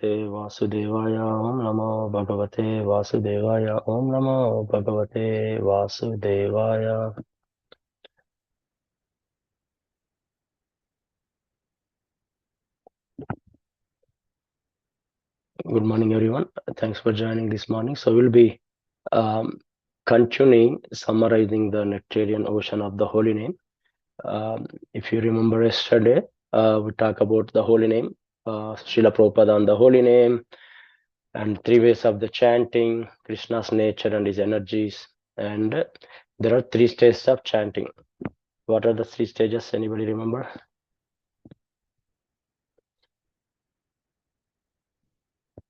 Bhagavate Vasudevaya Om Namo Bhagavate Vasudevaya Om Namo Bhagavate Vasudevaya. Good morning, everyone. Thanks for joining this morning. So we'll be continuing summarizing the Nectarean ocean of the holy name. If you remember yesterday, we talked about the holy name, Srila Prabhupada on the holy name, and 3 ways of the chanting, Krishna's nature and his energies. And there are 3 stages of chanting. What are the 3 stages? Anybody remember?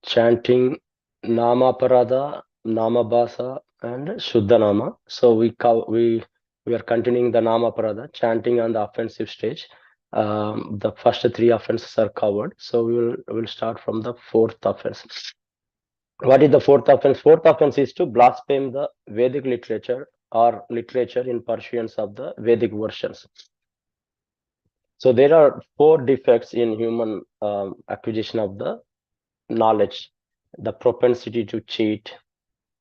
Chanting Namaparada, Namabhasa, and Shuddha Nama. So we are continuing the Namaparada, chanting on the offensive stage. The first 3 offenses are covered. So we'll start from the 4th offense. What is the 4th offense? 4th offense is to blaspheme the Vedic literature or literature in pursuance of the Vedic versions. So there are 4 defects in human acquisition of the knowledge: the propensity to cheat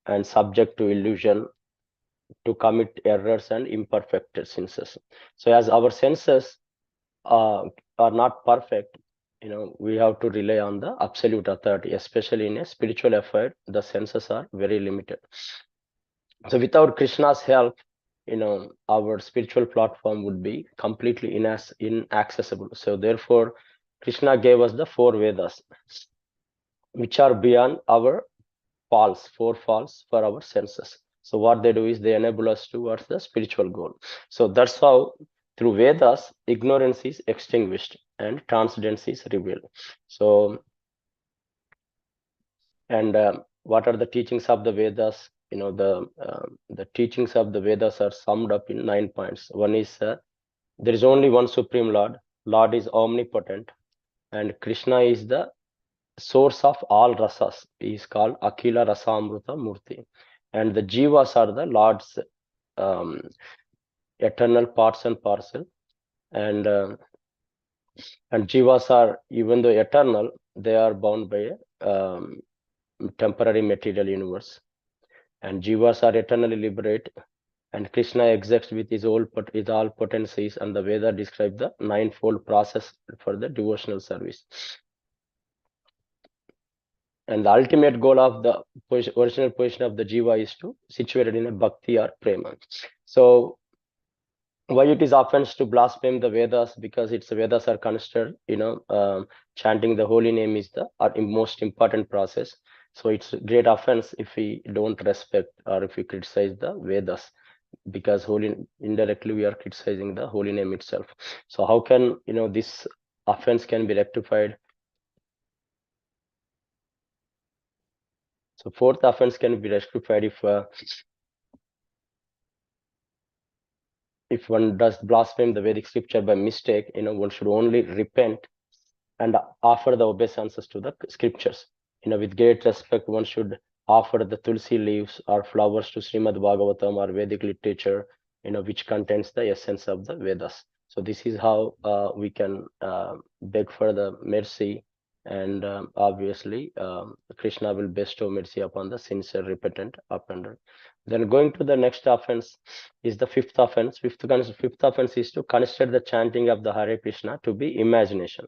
and subject to illusion, to commit errors and imperfect senses. So as our senses are not perfect, we have to rely on the absolute authority, especially in a spiritual effort. The senses are very limited. So without Krishna's help, our spiritual platform would be completely inaccessible. So therefore, Krishna gave us the 4 Vedas, which are beyond our 4 falls for our senses. So what they do is they enable us towards the spiritual goal. So that's how through Vedas, ignorance is extinguished and transcendence is revealed. So, and what are the teachings of the Vedas? The teachings of the Vedas are summed up in 9 points. One is there is only one Supreme Lord. Lord is omnipotent, and Krishna is the source of all rasas. He is called Akila Rasamruta Murti, and the jivas are the Lord's eternal parts and parcel, and jivas are, even though eternal, they are bound by a temporary material universe, and jivas are eternally liberate, and Krishna exists with his all potencies, and the Veda describe the 9-fold process for the devotional service. And the ultimate goal of the original position of the jiva is to situated in a bhakti or prema. So why it is offense to blaspheme the Vedas? Because its Vedas are considered, chanting the holy name is the most important process. So it's great offense if we don't respect or if we criticize the Vedas, because indirectly we are criticizing the holy name itself. So how can this offense can be rectified? So 4th offense can be rectified if one does blaspheme the Vedic scripture by mistake. One should only repent and offer the obeisances to the scriptures. With great respect, one should offer the tulsi leaves or flowers to Srimad Bhagavatam or Vedic literature, which contains the essence of the Vedas. So this is how we can beg for the mercy, and obviously Krishna will bestow mercy upon the sincere repentant offender. Then going to the next offense is the 5th offense. Fifth offense is to consider the chanting of the Hare Krishna to be imagination.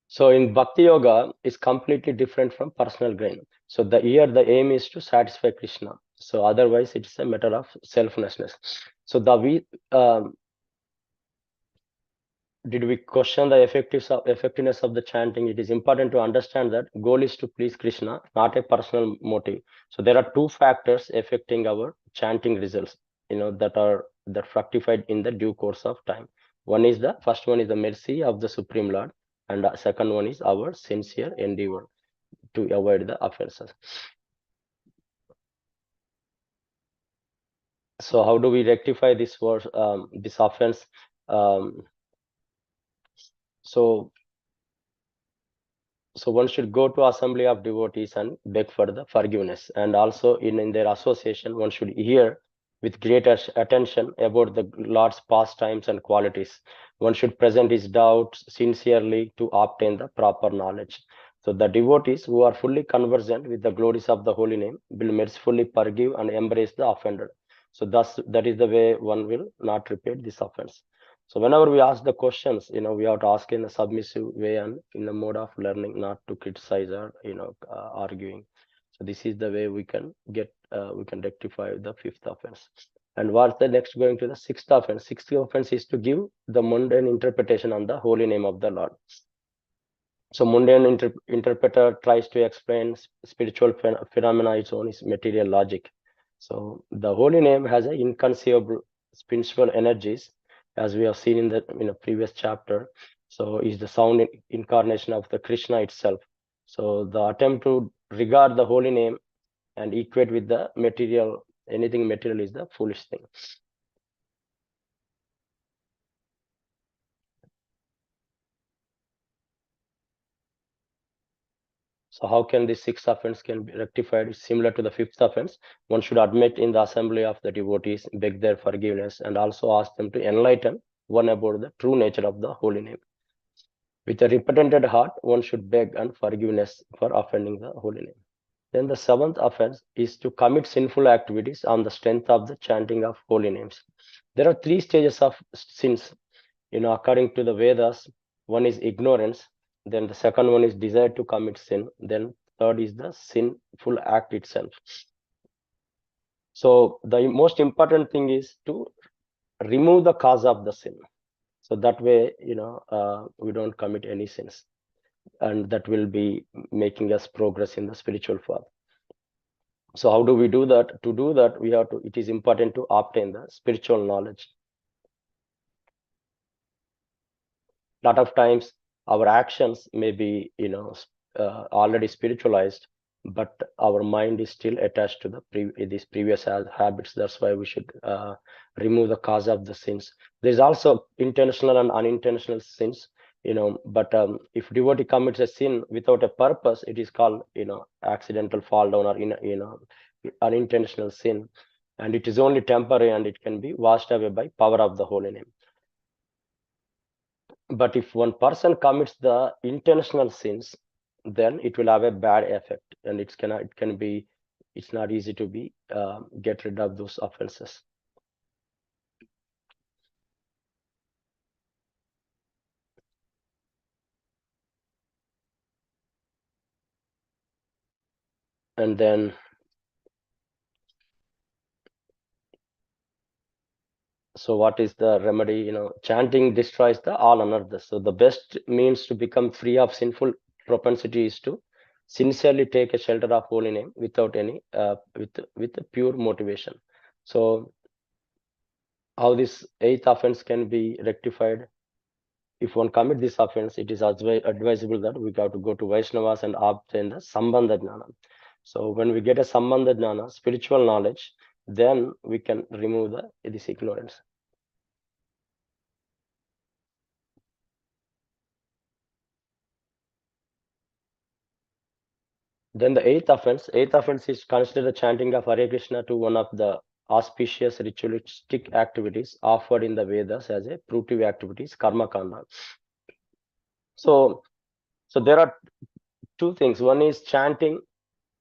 So in Bhakti Yoga is completely different from personal gain. So the aim is to satisfy Krishna. So otherwise it's a matter of selflessness. So did we question the effectiveness of the chanting? It is important to understand that goal is to please Krishna, not a personal motive. So there are 2 factors affecting our chanting results, that fructified in the due course of time. First one is the mercy of the Supreme Lord, and the second one is our sincere endeavor to avoid the offenses. So how do we rectify this offense? So one should go to assembly of devotees and beg for the forgiveness, and also in their association one should hear with great attention about the Lord's pastimes and qualities. One should present his doubts sincerely to obtain the proper knowledge. So the devotees who are fully conversant with the glories of the holy name will mercifully forgive and embrace the offender. So thus that is the way one will not repeat this offense. So whenever we ask the questions, we have to ask in a submissive way and in the mode of learning, not to criticize or arguing. So this is the way we can rectify the fifth offense. And what's the next going to the sixth offense? Sixth offense is to give the mundane interpretation on the holy name of the Lord. So mundane interpreter tries to explain spiritual phenomena its own is material logic. So the holy name has an inconceivable spiritual energies, as we have seen in the previous chapter. So is the sound incarnation of the Krishna itself. So the attempt to regard the holy name and equate with the material, anything material is the foolish thing. So how can this sixth offense can be rectified? It's similar to the fifth offense. One should admit in the assembly of the devotees, beg their forgiveness, and also ask them to enlighten one about the true nature of the holy name. With a repentant heart, one should beg and forgiveness for offending the holy name. Then the seventh offense is to commit sinful activities on the strength of the chanting of holy names. There are three stages of sins, according to the Vedas. One is ignorance, then the second one is desire to commit sin, then third is the sinful act itself. So the most important thing is to remove the cause of the sin. So that way, we don't commit any sins, and that will be making us progress in the spiritual path. So how do we do that? To do that, it is important to obtain the spiritual knowledge. Lot of times our actions may be already spiritualized, but our mind is still attached to these previous habits. That's why we should remove the cause of the sins. There's also intentional and unintentional sins, but if devotee commits a sin without a purpose, it is called accidental fall down or unintentional sin, and it is only temporary and it can be washed away by power of the holy name. But if one person commits the intentional sins, then it will have a bad effect, and it's not easy to be get rid of those offenses. And then, so what is the remedy? Chanting destroys the all another. So the best means to become free of sinful propensity is to sincerely take a shelter of holy name without any with a pure motivation. So how this eighth offense can be rectified? If one commit this offense, it is advisable that we have to go to Vaishnavas and obtain the Sambandha Jnana. So when we get a Sambandha Jnana, spiritual knowledge, then we can remove this ignorance. Then the eighth offense is considered the chanting of Hare Krishna to one of the auspicious ritualistic activities offered in the Vedas as a fruitive activities, karma kanda. So there are two things. One is chanting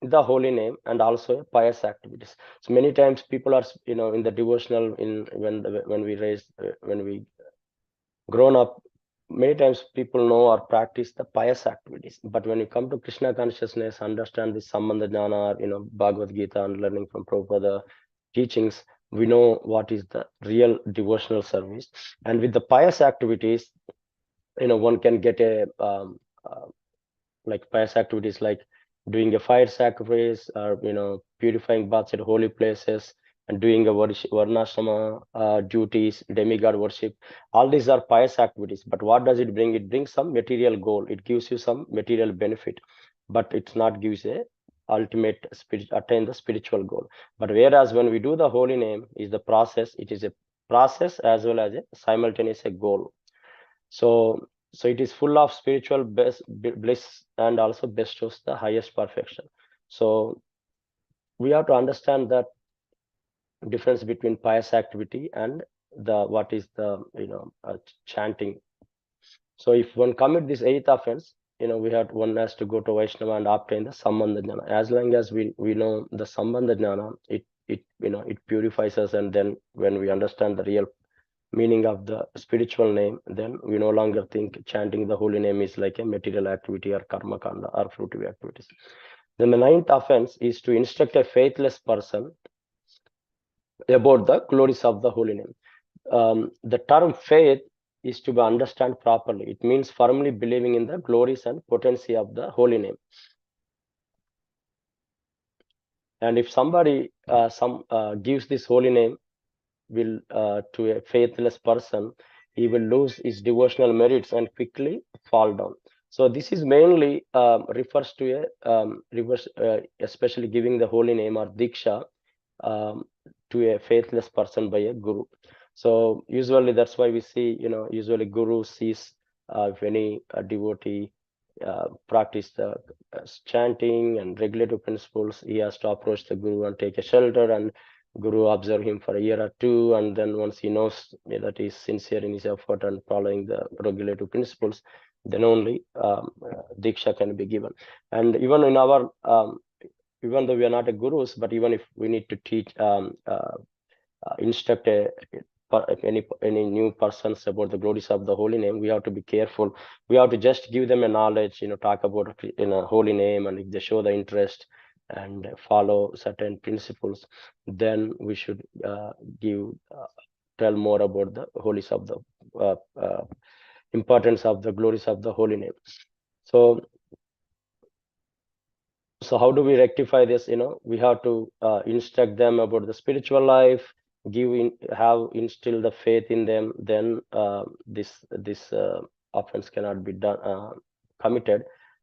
the holy name and also pious activities. So many times people are in the devotional when we grown up, many times people know or practice the pious activities, but when you come to Krishna consciousness, understand the Sambandha Jnana, Bhagavad Gita, and learning from Prabhupada teachings, we know what is the real devotional service. And with the pious activities, one can get a like pious activities like doing a fire sacrifice, or purifying baths at holy places, and doing a varnashrama duties, demigod worship. All these are pious activities, but what does it bring? It brings some material goal, it gives you some material benefit, but it's not gives a ultimate attain the spiritual goal. But whereas when we do the holy name is the process, it is a process as well as a simultaneous a goal. So it is full of spiritual bliss and also bestows the highest perfection. So we have to understand that difference between pious activity and the what is the chanting. So if one commit this eighth offense, one has to go to Vaishnava and obtain the Sambandha Jnana. As long as we know the Sambandha Jnana, it purifies us, and then when we understand the real meaning of the spiritual name, then we no longer think chanting the holy name is like a material activity or karma kanda or fruitive activities. Then the ninth offense is to instruct a faithless person about the glories of the holy name. The term faith is to be understood properly. It means firmly believing in the glories and potency of the holy name. And if somebody gives this holy name will to a faithless person, he will lose his devotional merits and quickly fall down. So this is mainly refers to a especially giving the holy name or diksha um, to a faithless person by a guru. So usually that's why we see, usually guru sees if any devotee practice the chanting and regulative principles, he has to approach the guru and take a shelter, and guru observe him for a year or two, and then once he knows that he is sincere in his effort and following the regulative principles, then only diksha can be given. And even in our even though we are not a gurus, but even if we need to teach instruct any new persons about the glories of the holy name, we have to be careful. We have to just give them a knowledge, talk about holy name, and if they show the interest and follow certain principles, then we should give tell more about the holies of the importance of the glories of the holy name. So how do we rectify this? We have to instruct them about the spiritual life, have instill the faith in them. Then this offense cannot be done committed.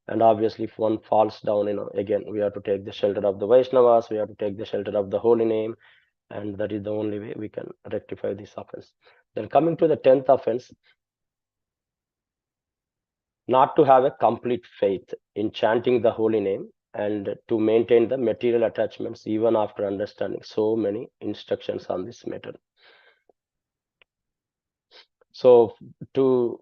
And obviously, if one falls down, again we have to take the shelter of the Vaishnavas. We have to take the shelter of the holy name, and that is the only way we can rectify this offense. Then coming to the 10th offense, not to have a complete faith in chanting the holy name and to maintain the material attachments even after understanding so many instructions on this matter. So to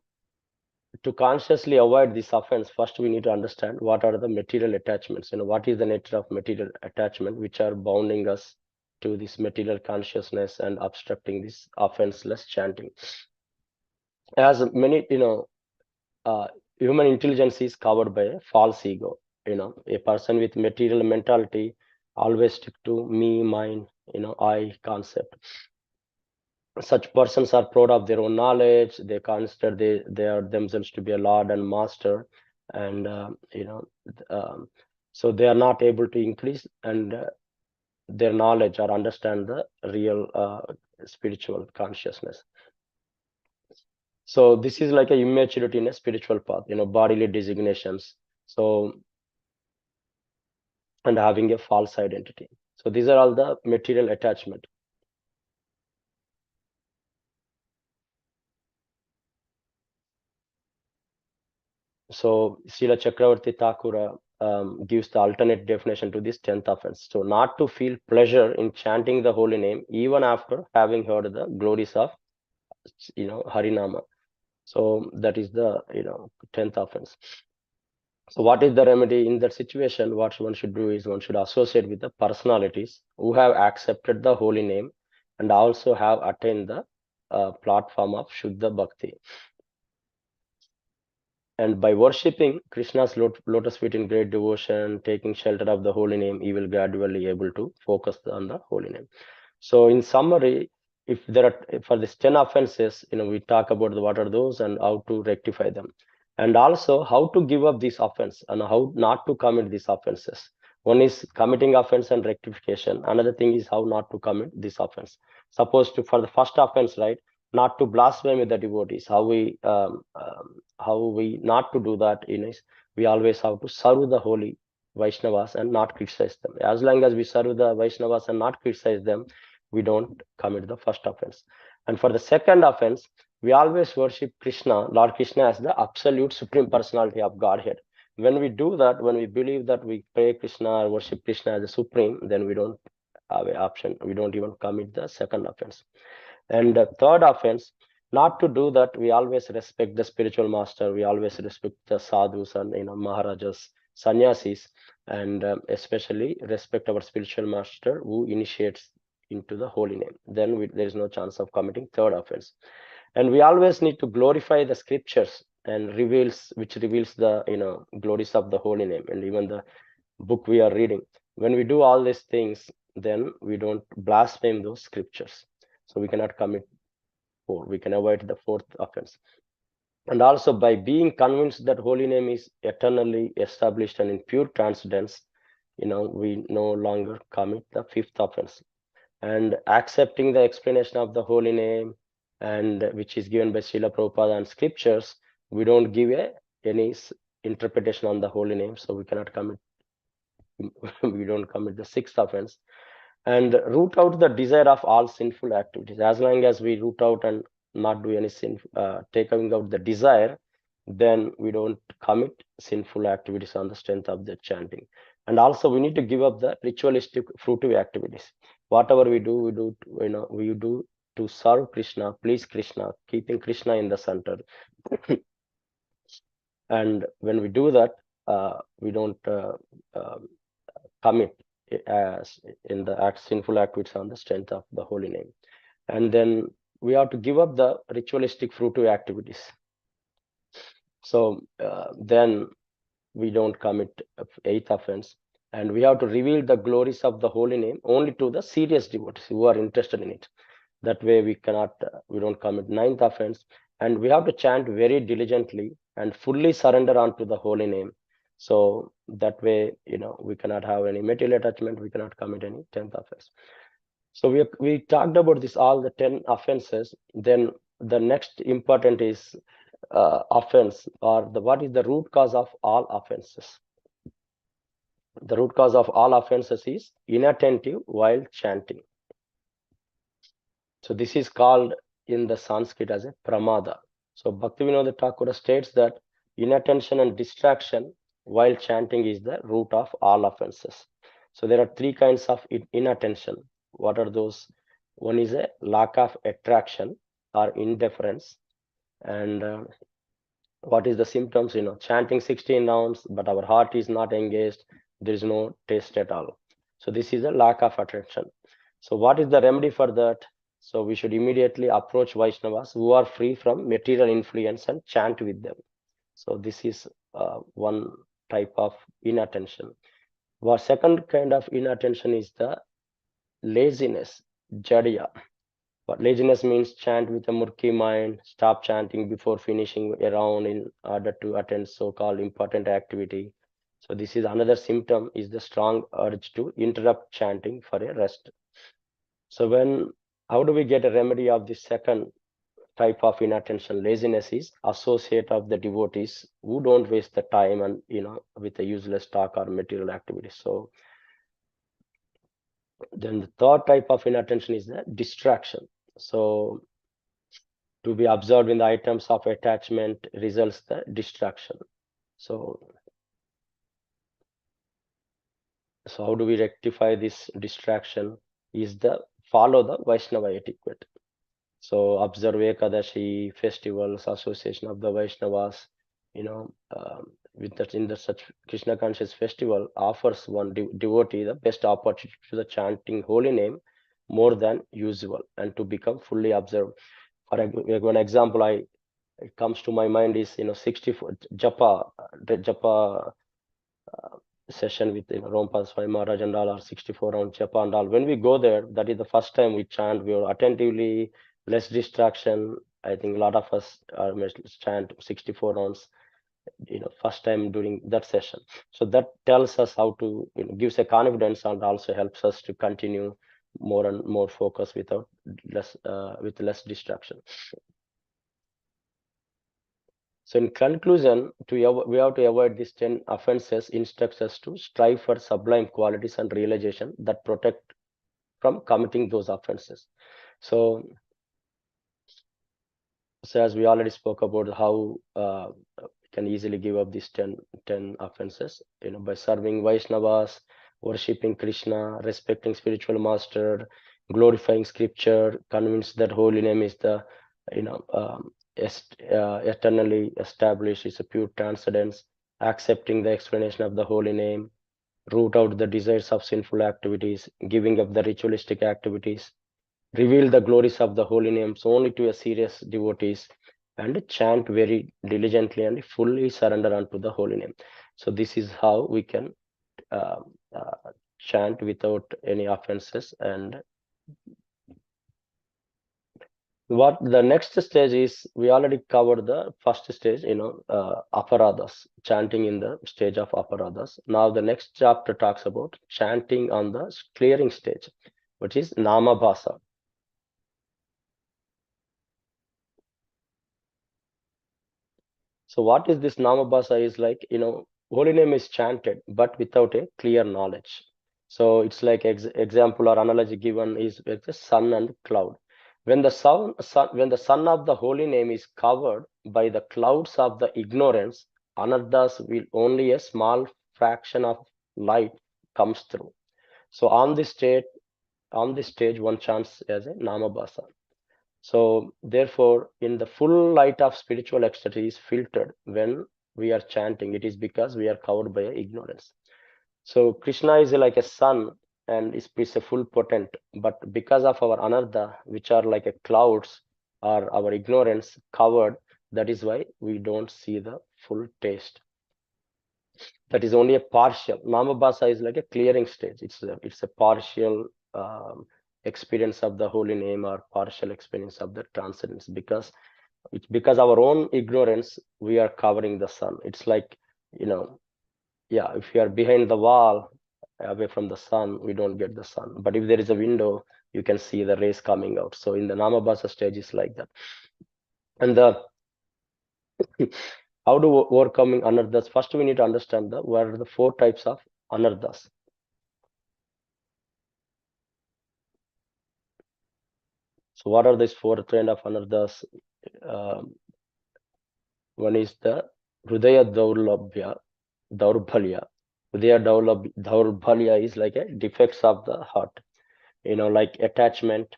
consciously avoid this offense, first we need to understand what are the material attachments, what is the nature of material attachment which are bounding us to this material consciousness and obstructing this offenseless chanting. As many, human intelligence is covered by a false ego. A person with material mentality always stick to me, mine, I concept. Such persons are proud of their own knowledge. They consider they are themselves to be a lord and master, and so they are not able to increase and their knowledge or understand the real spiritual consciousness. So this is like a immaturity in a spiritual path, bodily designations. So, and having a false identity. So these are all the material attachment. So Srila Chakravarti Thakura gives the alternate definition to this 10th offense. So not to feel pleasure in chanting the holy name even after having heard the glories of Harinama. So that is the 10th offense. So what is the remedy in that situation? What one should do is one should associate with the personalities who have accepted the holy name and also have attained the platform of Shuddha Bhakti. And by worshipping Krishna's lotus feet in great devotion, taking shelter of the holy name, he will gradually able to focus on the holy name. So in summary, if there are for these 10 offenses, we talk about what are those and how to rectify them, and also how to give up this offense and how not to commit these offenses. One is committing offense and rectification. Another thing is how not to commit this offense. Suppose for the first offense, right, not to blaspheme with the devotees. How we not to do that is we always have to serve the holy Vaishnavas and not criticize them. As long as we serve the Vaishnavas and not criticize them, we don't commit the first offense. And for the second offense, we always worship Krishna, Lord Krishna, as the absolute supreme personality of Godhead. When we do that, when we believe that we pray Krishna or worship Krishna as the supreme, then we don't have an option. We don't even commit the second offense. And the third offense, not to do that, we always respect the spiritual master. We always respect the sadhus and maharajas, sannyasis, and especially respect our spiritual master who initiates into the holy name. Then there is no chance of committing third offense. And we always need to glorify the scriptures and which reveals the glories of the holy name and even the book we are reading. When we do all these things, then we don't blaspheme those scriptures. So we cannot commit four. We can avoid the fourth offense. And also by being convinced that holy name is eternally established and in pure transcendence, we no longer commit the fifth offense. And accepting the explanation of the holy name, and which is given by Srila Prabhupada and scriptures, we don't give any interpretation on the holy name, so we cannot commit. We don't commit the sixth offense. And root out the desire of all sinful activities. As long as we root out and not do any sin, taking out the desire, then we don't commit sinful activities on the strength of the chanting. And also we need to give up the ritualistic fruitive activities. Whatever we do, we do to serve Krishna, please Krishna, keeping Krishna in the center. And when we do that, we don't commit as in the sinful activities on the strength of the holy name. And then we have to give up the ritualistic fruitive activities. So then we don't commit eighth offense, and we have to reveal the glories of the holy name only to the serious devotees who are interested in it. That way we don't commit ninth offense, and we have to chant very diligently and fully surrender onto the holy name. So that way, we cannot have any material attachment, we cannot commit any 10th offense. So we talked about this, all the 10 offenses. Then the next important is offense, or what is the root cause of all offenses. The root cause of all offenses is inattentive while chanting. So this is called in the Sanskrit as a pramada. So Bhaktivinoda Thakur states that inattention and distraction while chanting is the root of all offenses. So there are three kinds of inattention. What are those? One is a lack of attraction or indifference. And what is the symptoms? Chanting 16 rounds, but our heart is not engaged. There is no taste at all. So this is a lack of attention. So what is the remedy for that? So we should immediately approach Vaishnavas who are free from material influence and chant with them. So this is one type of inattention. Our second kind of inattention is the laziness, jadya. But laziness means chant with a murky mind, stop chanting before finishing a round in order to attend so-called important activity. So this is another symptom, is the strong urge to interrupt chanting for a rest. So how do we get a remedy of this second type of inattention? Laziness is associate of the devotees who don't waste the time and with a useless talk or material activities. So then the third type of inattention is the distraction. So to be absorbed in the items of attachment results the distraction. So how do we rectify this distraction? Is follow the Vaishnava etiquette. So observe Ekadashi, festivals, association of the Vaishnavas, with that in the such Krishna conscious festival offers one devotee the best opportunity to the chanting holy name more than usual and to become fully observed. For one example, it comes to my mind is 64 japa session with Rompa Swami Maharaj and all, or 64 round japa and all. When we go there, that is the first time we chant. We are attentively, less distraction. I think a lot of us chant 64 rounds, first time during that session. So that tells us how to, gives a confidence and also helps us to continue more and more focus with less distraction. So in conclusion, we have to avoid these 10 offenses, instructs us to strive for sublime qualities and realization that protect from committing those offenses. So as we already spoke about how we can easily give up these 10 offenses, by serving Vaishnavas, worshipping Krishna, respecting spiritual master, glorifying scripture, convinced that holy name is the, eternally established, is a pure transcendence, accepting the explanation of the holy name, root out the desires of sinful activities, giving up the ritualistic activities, reveal the glories of the holy names only to a serious devotees, and chant very diligently and fully surrender unto the holy name. So this is how we can uh, uh, chant without any offenses. And what the next stage is, we already covered the first stage, aparadas, chanting in the stage of aparadas. Now the next chapter talks about chanting on the clearing stage, which is namabhasa. So what is this namabhasa is like, holy name is chanted, but without a clear knowledge. So it's like example or analogy given is with the sun and cloud. When when the sun of the holy name is covered by the clouds of the ignorance, anarthas will only a small fraction of light comes through. So on this stage, one chants as a namabhasa. So therefore, in the full light of spiritual ecstasy is filtered when we are chanting. It is because we are covered by ignorance. So Krishna is like a sun and is a full potent, but because of our anartha, which are like a clouds, or our ignorance covered, that is why we don't see the full taste. That is only a partial. Namabhasa is like a clearing stage. It's a partial experience of the holy name, or partial experience of the transcendence, because it's because our own ignorance we are covering the sun. It's like, yeah, if you are behind the wall away from the sun, we don't get the sun. But if there is a window, you can see the rays coming out. So in the namabhasa stage is like that. And the how to overcoming anarthas? First, we need to understand what are the four types of anarthas. So what are these four kind of anarthas? One is the Hridaya Daurbhalya. Hridaya Daurbhalya is like a defects of the heart, like attachment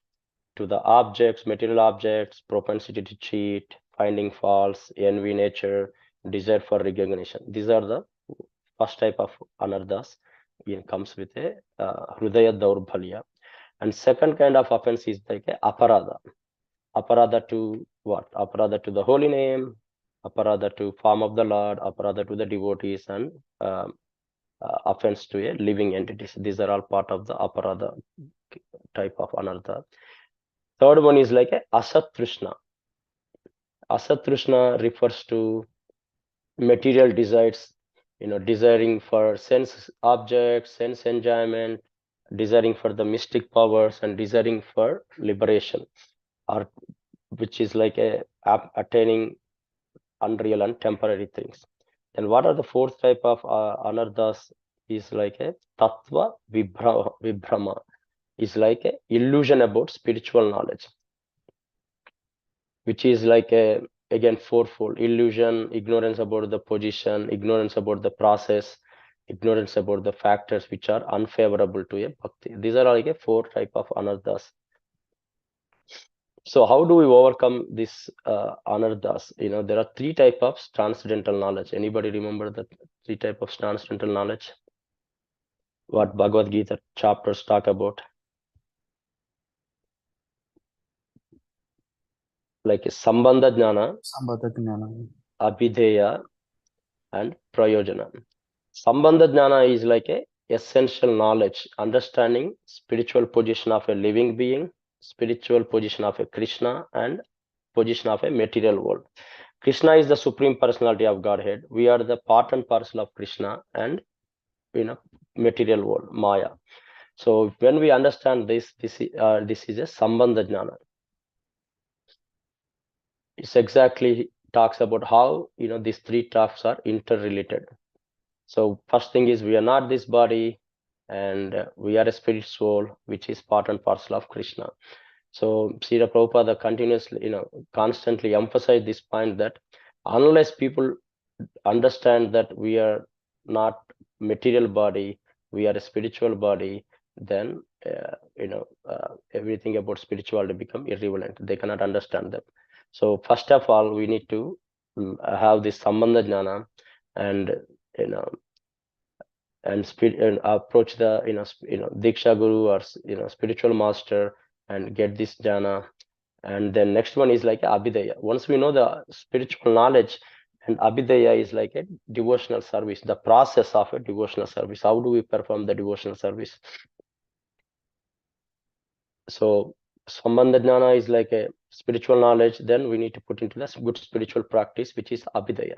to the objects, material objects, propensity to cheat, finding faults, envy nature, desire for recognition. These are the first type of anarthas. It comes with a Hridaya Daurbhalya. And second kind of offense is like a aparada. Aparada to what? Aparada to the holy name, aparada to form of the Lord, aparada to the devotees, and offense to a living entities. These are all part of the aparada type of anartha. Third one is like a asatrishna. Asatrishna refers to material desires, desiring for sense objects, sense enjoyment, desiring for the mystic powers, and desiring for liberation, or which is like a attaining unreal and temporary things. And what are the fourth type of anarthas is like a tattva vibhrama, is like a illusion about spiritual knowledge, which is like a again fourfold: illusion, ignorance about the position, ignorance about the process, ignorance about the factors which are unfavorable to a bhakti. These are like a four type of anarthas. So how do we overcome this anarthas? There are three type of transcendental knowledge. Anybody remember the three type of transcendental knowledge? What Bhagavad Gita chapters talk about? Like sambandha jnana, abhideya, and prayojana. Sambandha jnana is like a essential knowledge, understanding spiritual position of a living being, spiritual position of a Krishna, and position of a material world. Krishna is the supreme personality of Godhead. We are the part and parcel of Krishna and material world, Maya. So when we understand this is a sambandha jnana. It's exactly talks about how these three talks are interrelated. So first thing is, we are not this body, and we are a spirit soul, which is part and parcel of Krishna. So Srila Prabhupada continuously, constantly emphasize this point that unless people understand that we are not material body, we are a spiritual body, then everything about spirituality become irrelevant. They cannot understand them. So first of all, we need to have this sambandha jnana, and you know and approach the diksha guru or spiritual master and get this jhana. And then next one is like abhidaya. Once we know the spiritual knowledge, and abhidaya is like a devotional service, the process of a devotional service. How do we perform the devotional service? So sambandha jnana is like a spiritual knowledge. Then we need to put into the good spiritual practice, which is abhidaya.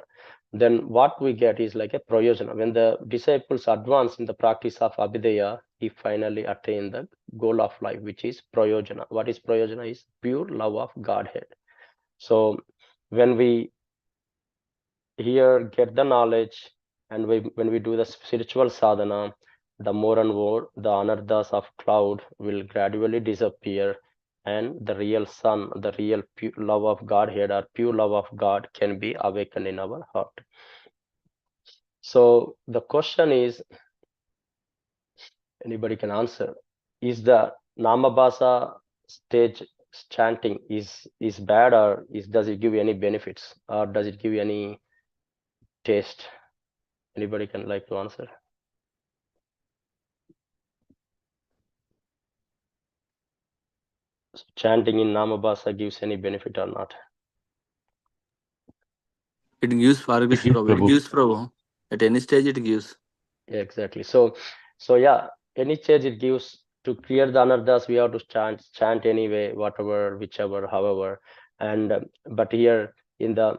Then what we get is like a prayojana. When the disciples advance in the practice of abhidaya, he finally attain the goal of life, which is prayojana. What is prayojana? Is pure love of Godhead. So when we here get the knowledge, and when we do the spiritual sadhana, the more and more the anarthas of cloud will gradually disappear, and the real sun, the real pure love of Godhead or pure love of God can be awakened in our heart. So the question is, anybody can answer, is the namabhasa stage chanting is bad, or does it give you any benefits, or does it give you any taste? Anybody can like to answer? Chanting in namabhasa gives any benefit or not? It gives Fargus Yes, Prabhu. It Prabhu. gives Prabhu. At any stage, it gives. Yeah, exactly. So yeah, any change it gives. To clear the anarthas, we have to chant anyway, whatever, whichever, however. And but here in the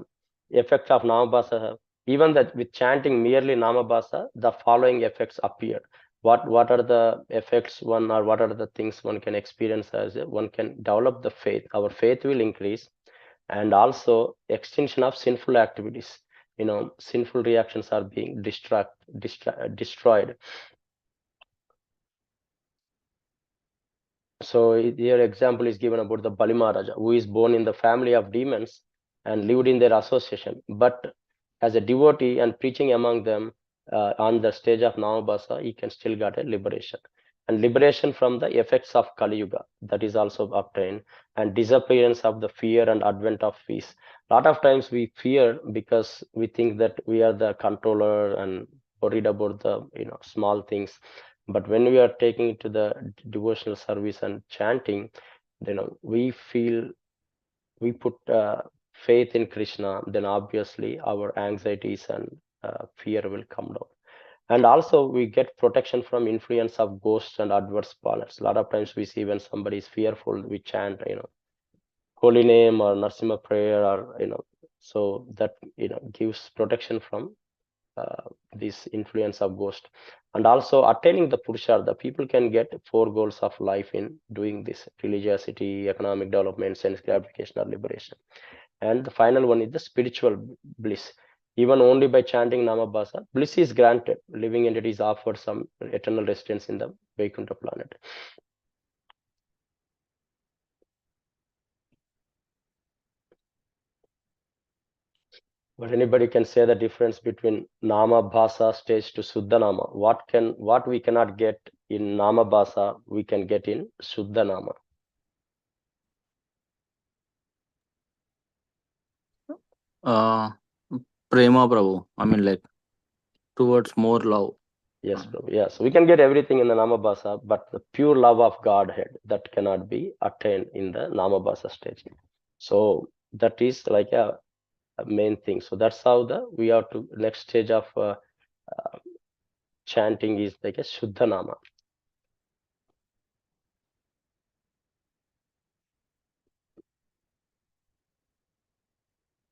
effect of namabhasa, even that with chanting merely namabhasa, the following effects appear. What are the effects one, or what are the things one can experience? As one can develop the faith, our faith will increase, and also extinction of sinful activities. Sinful reactions are being destroyed. So here example is given about the Bali Maharaja, who is born in the family of demons and lived in their association. But as a devotee and preaching among them on the stage of Namabhasa, he can still get a liberation. And liberation from the effects of Kali Yuga, that is also obtained, and disappearance of the fear and advent of peace. A lot of times we fear because we think that we are the controller and worried about the small things. But when we are taking it to the devotional service and chanting, we feel, we put faith in Krishna, then obviously our anxieties and fear will come down. And also we get protection from influence of ghosts and adverse planets. A lot of times we see when somebody is fearful, we chant holy name or Narsimha prayer, or so that gives protection from this influence of ghost. And also attaining the purushartha, people can get 4 goals of life in doing this: religiosity, economic development, sense gratification, or liberation. And the final one is the spiritual bliss. Even only by chanting namabhasa, bliss is granted. Living entities offer some eternal residence in the Vaikuntha planet. But anybody can say the difference between nama bhasa stage to Suddha Nama. What we cannot get in nama bhasa, we can get in Suddha Nama. Prema Prabhu. I mean, like, towards more love. Yes, Prabhu. Yeah, so we can get everything in the namabhasa, but the pure love of Godhead, that cannot be attained in the namabhasa stage. So that is like a main thing. So that's how we are to next stage of chanting is like a Shuddha Nama.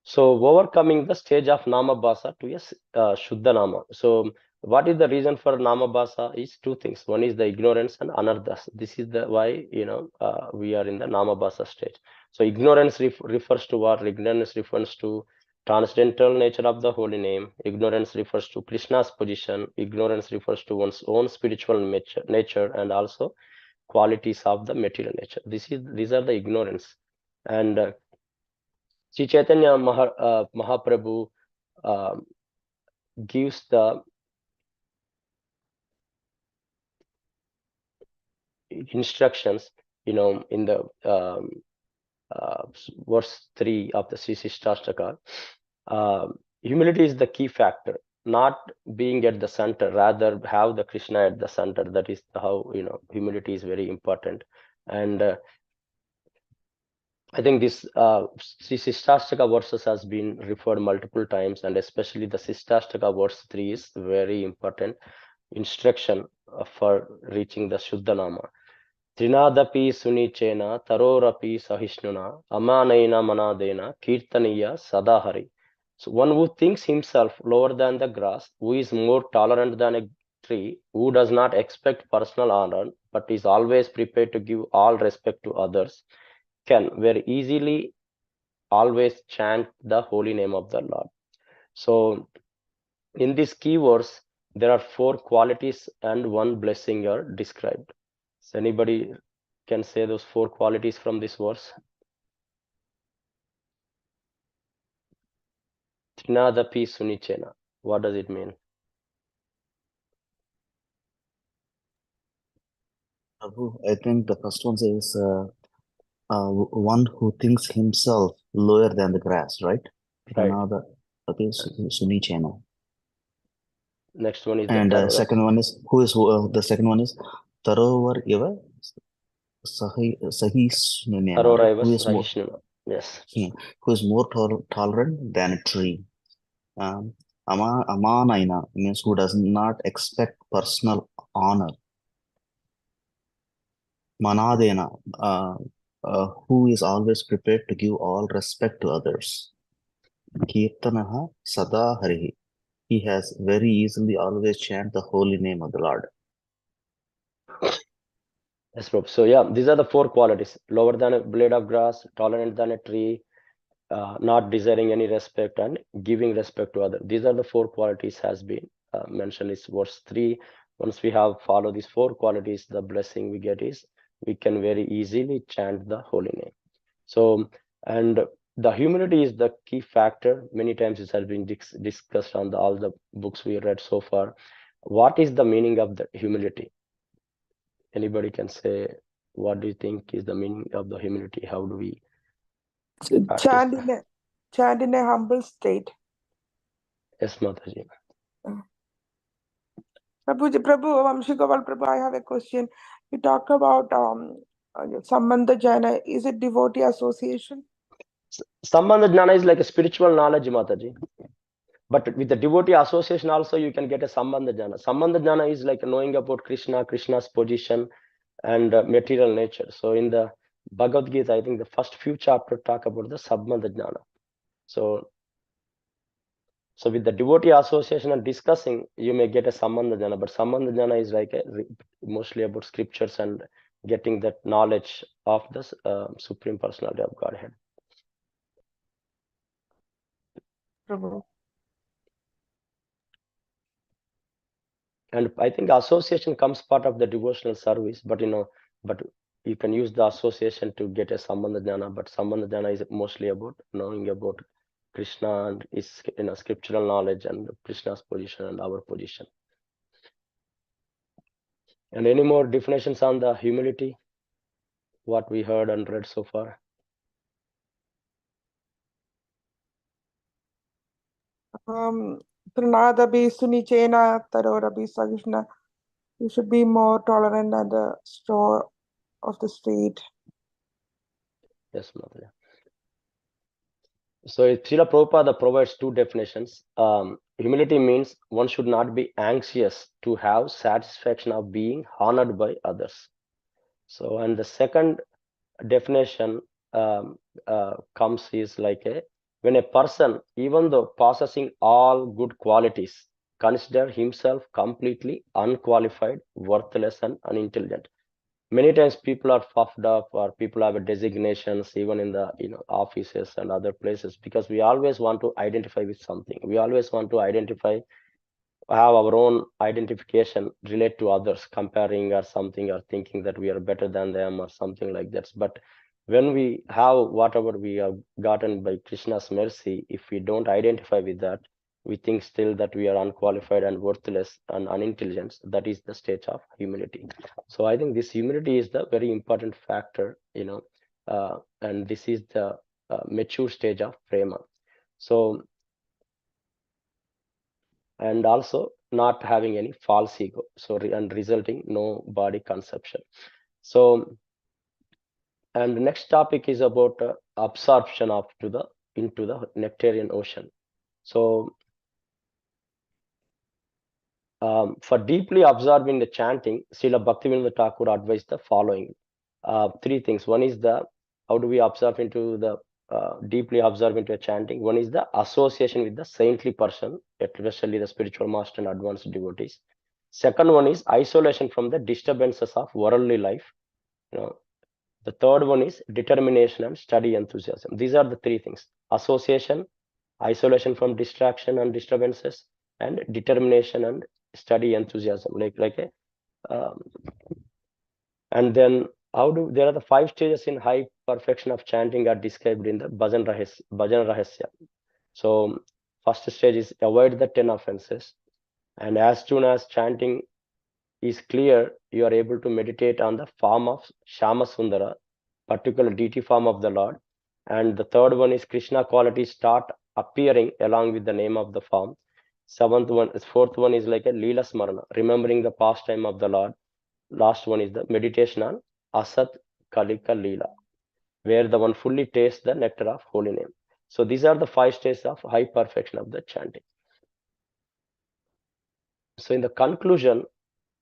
So overcoming the stage of namabhasa to a Shuddha Nama. So what is the reason for namabhasa is 2 things. One is the ignorance and anarthas. This is the why we are in the namabhasa stage. So ignorance refers to what? Ignorance refers to transcendental nature of the holy name. Ignorance refers to Krishna's position. Ignorance refers to one's own spiritual nature, and also qualities of the material nature. These are the ignorance. And Sri Chaitanya Mahaprabhu uh, gives the instructions, in the verse 3 of the Sisishtastaka. Humility is the key factor, not being at the center, rather have the Krishna at the center. That is how, humility is very important. And I think this Sishtastaka verses has been referred multiple times, and especially the Sishtastaka verse 3 is very important instruction for reaching the Shuddhanama. Trinadapi Sunichena, Tarorapi Sahishnuna, Amanaina Manadena, Kirtaniya Sadahari. So one who thinks himself lower than the grass, who is more tolerant than a tree, who does not expect personal honor, but is always prepared to give all respect to others, can very easily always chant the holy name of the Lord. So in these keywords, there are 4 qualities and 1 blessing are described. So anybody can say those 4 qualities from this verse? Trinadapi Sunichena. What does it mean? Prabhu, I think the first one says one who thinks himself lower than the grass, right? Right. Another, okay, Sunichena. Next one is And the second one is the second one is Tarovar Eva Sahishnuna, Taroraiva who is more Sahishnuna. Yes. who is more tolerant than a tree. Amanaina means who does not expect personal honor. Manadena, who is always prepared to give all respect to others. Kirtanaha Sada Harihi. He has very easily always chant the holy name of the Lord. Yes, Prabhu. So yeah, these are the 4 qualities: lower than a blade of grass, tolerant than a tree, not desiring any respect, and giving respect to others. These are the 4 qualities has been mentioned in verse 3. Once we have followed these 4 qualities, the blessing we get is we can very easily chant the holy name. So, and the humility is the key factor. Many times it has been discussed on all the books we read so far. What is the meaning of the humility? Anybody can say, what do you think is the meaning of the humility? How do we practice chant in a humble state. Yes, Mataji. Prabhu, Vamshikawal Prabhu, I have a question. You talk about Sambandha Jana. Is it devotee association? Sambandha Jnana is like a spiritual knowledge, Mataji. But with the devotee association also, you can get a Sambandha Jnana. Sambandha Jnana is like knowing about Krishna, Krishna's position, and material nature. So in the Bhagavad Gita, I think the first few chapters talk about the Sambandha Jnana. So with the devotee association and discussing, you may get a Sambandha Jnana. But Sambandha Jnana is like mostly about scriptures and getting that knowledge of the Supreme Personality of Godhead. Prabhu. And I think association comes part of the devotional service, but you can use the association to get a Sambandha Jnana, but Sambandha Jnana is mostly about knowing about Krishna and his scriptural knowledge and Krishna's position and our position. And any more definitions on the humility, what we heard and read so far? Pranadabi Sunichena Tarorabi Sagishna. You should be more tolerant than the straw of the street. Yes, Mataji. So Srila Prabhupada provides 2 definitions. Humility means one should not be anxious to have satisfaction of being honored by others. So, and the second definition comes is like when a person, even though possessing all good qualities, consider himself completely unqualified, worthless, and unintelligent. Many times people are puffed up, or people have designations even in the offices and other places, because we always want to identify with something. We always want to have our own identification, relate to others, comparing or something, or thinking that we are better than them or something like that. But when we have whatever we have gotten by Krishna's mercy, if we don't identify with that, we think still that we are unqualified and worthless and unintelligent. That is the stage of humility. So I think this humility is the very important factor, and this is the mature stage of prema. So, and also not having any false ego, so and resulting no body conception. So, and the next topic is about absorption into the Nectarean ocean. So for deeply absorbing the chanting, Srila Bhaktivinoda Thakur advised the following three things. One is the how do we absorb into the deeply absorb into a chanting. One is the association with the saintly person, especially the spiritual master and advanced devotees. Second one is isolation from the disturbances of worldly life. The third one is determination and study enthusiasm. These are the three things: association, isolation from distraction and disturbances, and determination and study enthusiasm. And then there are the 5 stages in high perfection of chanting are described in the Bhajan Rahasya. So first stage is avoid the 10 offenses, and as soon as chanting is clear, you are able to meditate on the form of Shama Sundara, particular deity form of the Lord. And the third one is Krishna qualities start appearing along with the name of the form. Fourth one is like a Leela Smarana, remembering the pastime of the Lord. Last one is the meditation on Asat Kalika Leela, where the one fully tastes the nectar of holy name. So these are the 5 stages of high perfection of the chanting. So in the conclusion,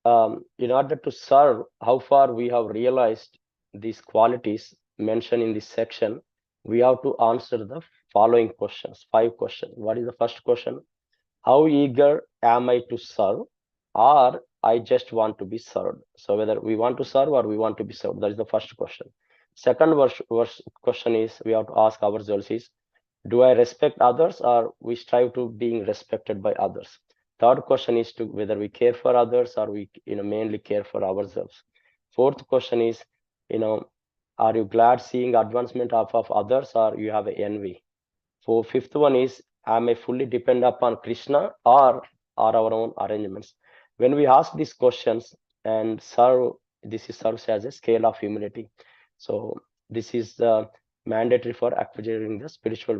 in order to serve, how far we have realized these qualities mentioned in this section, we have to answer the following questions, 5 questions. What is the first question? How eager am I to serve, or I just want to be served? So whether we want to serve or we want to be served, that is the first question. Second question is, we have to ask ourselves is, do I respect others, or we strive to being respected by others? Third question is to whether we care for others or we mainly care for ourselves. Fourth question is, are you glad seeing advancement of others, or you have envy? Fifth one is, am I fully dependent upon Krishna or our own arrangements? When we ask these questions and serve, this serves as a scale of humility. So this is mandatory for acquiring the spiritual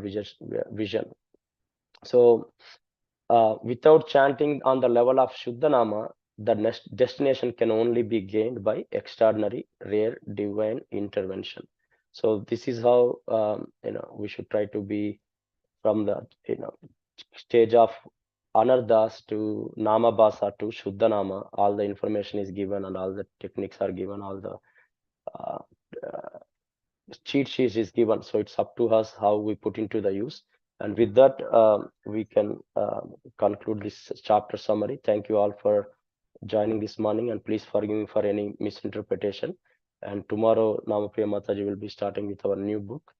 vision. So without chanting on the level of Shuddhanama, the next destination can only be gained by extraordinary, rare, divine intervention. So this is how we should try to be from the stage of Anardas to Namabhasa to Shuddhanama. All the information is given and all the techniques are given, all the cheat sheet is given. So it's up to us how we put into the use. And with that, we can conclude this chapter summary. Thank you all for joining this morning, and please forgive me for any misinterpretation. And tomorrow, Namapriya Mataji will be starting with our new book.